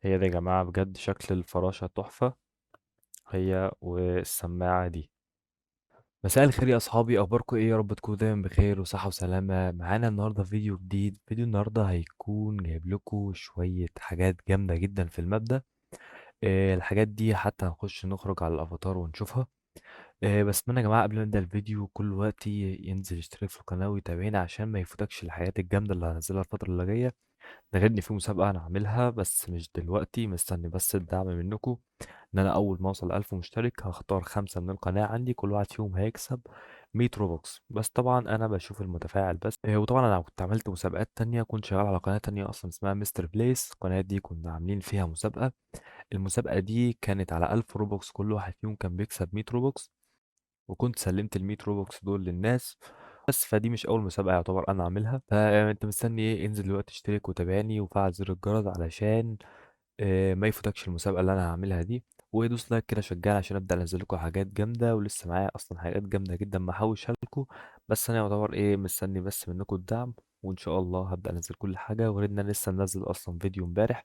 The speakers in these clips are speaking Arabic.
هي دي يا جماعة بجد شكل الفراشة تحفة. هي والسماعة دي. مساء الخير يا أصحابي، أخباركم إيه؟ يا رب تكونوا دايما بخير وصحة وسلامة. معانا النهاردة فيديو جديد. فيديو النهاردة هيكون جايب لكم شوية حاجات جامدة جدا في المبدأ. الحاجات دي حتى هنخش نخرج على الأفاتار ونشوفها. بس أتمنى يا جماعة قبل ما نبدأ الفيديو كل وقت ينزل يشترك في القناة ويتابعنا عشان ما يفوتكش الحاجات الجامدة اللي هنزلها الفترة اللي جاية. ده غير إن في مسابقة أنا هعملها بس مش دلوقتي، مستني بس الدعم منكم. ان انا اول ما اوصل 1000 مشترك هختار 5 من القناة عندي، كل واحد فيهم هيكسب 100 روبوكس. بس طبعا انا بشوف المتفاعل بس. وطبعا انا كنت عملت مسابقات تانية، كنت شغال على قناة تانية اصلا اسمها مستر بليس. القناة دي كنا عاملين فيها مسابقة. المسابقة دي كانت على 1000 روبوكس، كل واحد فيهم كان بيكسب 100 روبوكس. وكنت سلمت ال 100 روبوكس دول للناس. بس فدي مش اول مسابقة يعتبر انا اعملها، فانت مستني ايه؟ انزل دلوقتي اشترك وتابعني وفعل زر الجرس علشان ما يفوتكش المسابقة اللي أنا هعملها دي. ودوس لايك كده شجعني عشان أبدأ أنزل لكم حاجات جامدة، ولسه معايا أصلا حاجات جامدة جدا محوشها لكم. بس أنا يعتبر مستني بس منكم الدعم. وإن شاء الله هبدأ أنزل كل حاجة. وغير إن أنا لسه منزل أصلا فيديو امبارح.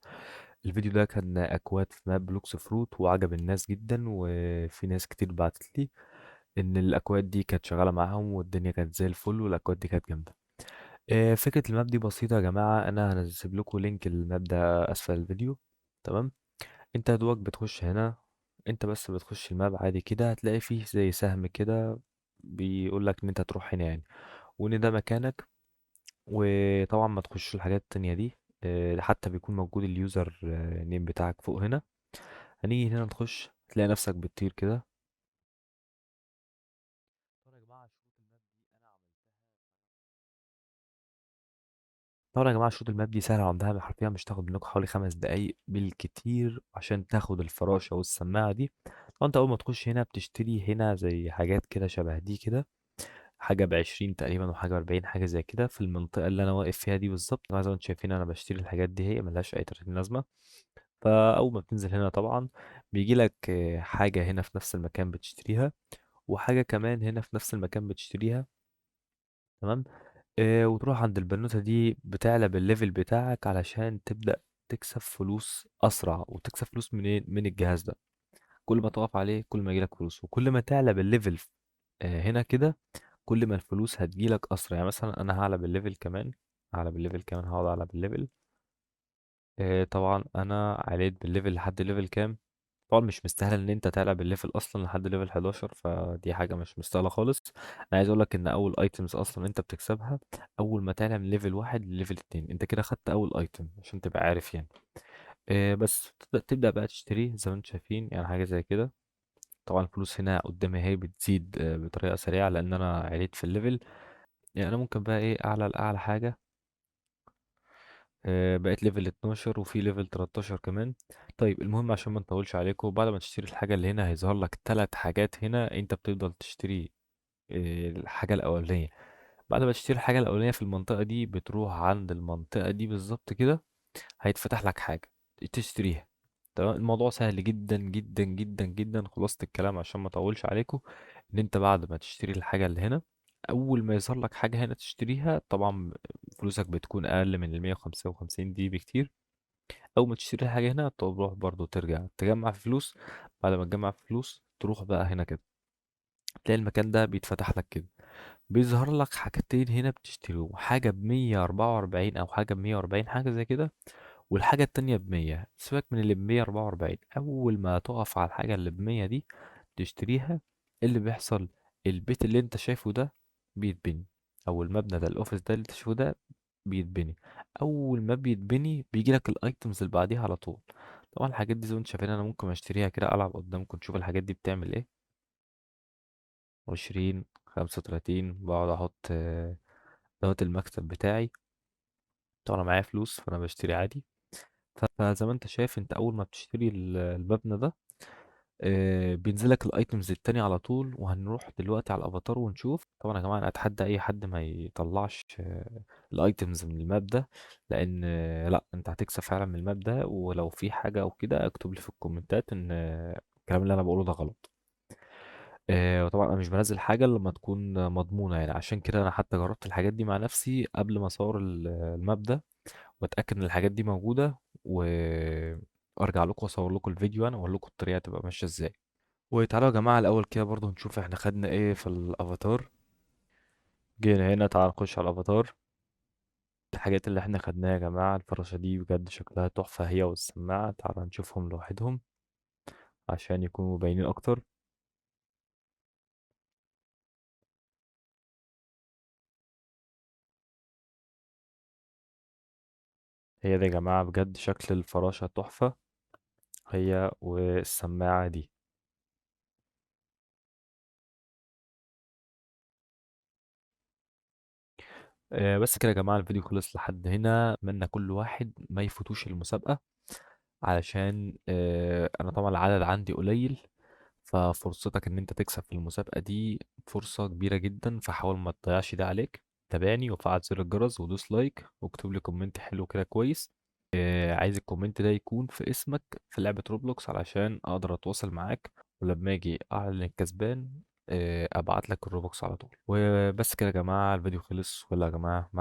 الفيديو ده كان أكواد في ماب بلوكس فروت وعجب الناس جدا، وفي ناس كتير بعتت لي إن الأكواد دي كانت شغالة معاهم والدنيا كانت زي الفل والأكواد دي كانت جامدة. فكرة الماب دي بسيطة يا جماعة. أنا هنزل لكم لينك الماب ده أسفل الفيديو. تمام. انت يا دوبك بتخش هنا. انت بس بتخش الماب عادي كده، هتلاقي فيه زي سهم كده بيقول لك ان انت تروح هنا يعني، وان ده مكانك. وطبعا ما تخش الحاجات التانية دي. حتى بيكون موجود اليوزر نيم بتاعك فوق هنا. هنيجي هنا نخش تلاقي نفسك بتطير كده. طبعا يا جماعة شروط الماب دي انا عملتها. طبعا يا جماعة شروط الماب دي سهلة عندها حرفيا، مش تاخد منكم حوالي 5 دقايق بالكتير عشان تاخد الفراشة والسماعة دي. طبعا انت اول ما تخش هنا بتشتري هنا زي حاجات كده شبه دي كده. حاجة ب20 تقريبا وحاجة ب40، حاجة زي كده في المنطقة اللي أنا واقف فيها دي بالظبط. طبعا زي ما انتم شايفين أنا بشتري الحاجات دي، هي ملهاش أي 30 لازمة. فأول ما بتنزل هنا طبعا بيجيلك حاجة هنا في نفس المكان بتشتريها، وحاجة كمان هنا في نفس المكان بتشتريها. تمام. وتروح عند البنوتة دي بتعلى بالليفل بتاعك علشان تبدأ تكسب فلوس أسرع. وتكسب فلوس منين؟ من الجهاز ده. كل ما تقف عليه كل ما يجيلك فلوس، وكل ما تعلى بالليفل هنا كده كل ما الفلوس هتجيلك اسرع. يعني مثلا انا هعلى بالليفل كمان، هعلى بالليفل كمان، هقعد اعلى بالليفل. طبعا انا عليت بالليفل لحد ليفل كام؟ طبعا مش مستاهله ان انت تعلى بالليفل اصلا لحد ليفل 11، فدي حاجه مش مستاهله خالص. انا عايز اقول لك ان اول ايتمز اصلا انت بتكسبها اول ما تعلى من ليفل 1 لليفل 2، انت كده خدت اول ايتم عشان تبقى عارف يعني. بس تبدأ بقى تشتري زي ما انتم شايفين يعني حاجه زي كده. طبعا الفلوس هنا قدامي هي بتزيد بطريقه سريعه لان انا عليت في الليفل. يعني انا ممكن بقى اعلى لاعلى حاجه. بقيت ليفل 12 وفي ليفل 13 كمان. طيب المهم عشان ما نطولش عليكم، بعد ما تشتري الحاجه اللي هنا هيظهر لك 3 حاجات هنا انت بتفضل تشتري. الحاجه الاولانيه. بعد ما تشتري الحاجه الاولانيه في المنطقه دي بتروح عند المنطقه دي بالظبط كده. هيتفتح لك حاجه تشتريها. تمام. الموضوع سهل جدا جدا جدا جدا. خلاصة الكلام عشان ما اطولش عليكم، ان انت بعد ما تشتري الحاجة اللي هنا، اول ما يظهر لك حاجة هنا تشتريها طبعا فلوسك بتكون اقل من ال 155 دي بكتير. اول ما تشتري الحاجة هنا تروح برضو ترجع تجمع فلوس. بعد ما تجمع فلوس تروح بقى هنا كده، تلاقي المكان ده بيتفتح لك كده. بيظهر لك حاجتين هنا بتشتريهم، حاجة ب144 أو حاجة ب140 حاجة زي كده. والحاجة التانية ب100. سيبك من اللي ب144، أول ما تقف على الحاجة اللي ب100 دي تشتريها. إيه اللي بيحصل؟ البيت اللي انت شايفه ده بيتبني، أو المبنى ده الأوفيس ده اللي انت شايفه ده بيتبني. أول ما بيتبني بيجيلك الأيتمز اللي بعديها على طول. طبعا الحاجات دي زي ما انتم شايفين أنا ممكن أشتريها كده ألعب قدامكم نشوف الحاجات دي بتعمل إيه. 20، 35 بقعد أحط دوت المكتب بتاعي. طبعا أنا معايا فلوس فأنا بشتري عادي. فزي ما انت شايف انت اول ما بتشتري المبنى ده بينزلك الايتمز التانية على طول. وهنروح دلوقتي على الافاتار ونشوف. طبعا يا جماعة انا اتحدى اي حد ما يطلعش الايتمز من الماب ده، لان لا انت هتكسب فعلا من الماب ده. ولو في حاجة او كده اكتب لي في الكومنتات ان الكلام اللي انا بقوله ده غلط. وطبعا انا مش بنزل حاجة إلا لما تكون مضمونة يعني. عشان كده انا حتى جربت الحاجات دي مع نفسي قبل ما اصور الماب ده واتاكد ان الحاجات دي موجوده. و وارجع لكم واصور لكم الفيديو انا واقول لكم الطريقه تبقى ماشيه ازاي. وتعالوا يا جماعه الاول كده برضو نشوف احنا خدنا ايه في الافاتار. جينا هنا، تعال نخش على الافاتار. الحاجات اللي احنا خدناها يا جماعه، الفراشه دي بجد شكلها تحفه هي والسماعه، تعال نشوفهم لوحدهم عشان يكونوا باينين اكتر. هي دي يا جماعه بجد شكل الفراشه تحفه هي والسماعه دي. بس كده يا جماعه الفيديو خلص لحد هنا. اتمنى كل واحد ما يفوتوش المسابقه، علشان انا طبعا العدد عندي قليل، ففرصتك ان انت تكسب في المسابقة دي فرصة كبيرة جدا، فحاول ما تضيعش ده عليك. تابعني وفعل زر الجرس ودوس لايك واكتب لي كومنت حلو كده كويس. عايز الكومنت ده يكون في اسمك في لعبة روبلوكس علشان اقدر اتواصل معاك، ولما اجي اعلن الكسبان ابعت لك الروبوكس على طول. وبس كده يا جماعة الفيديو خلص، ولا يا جماعة مع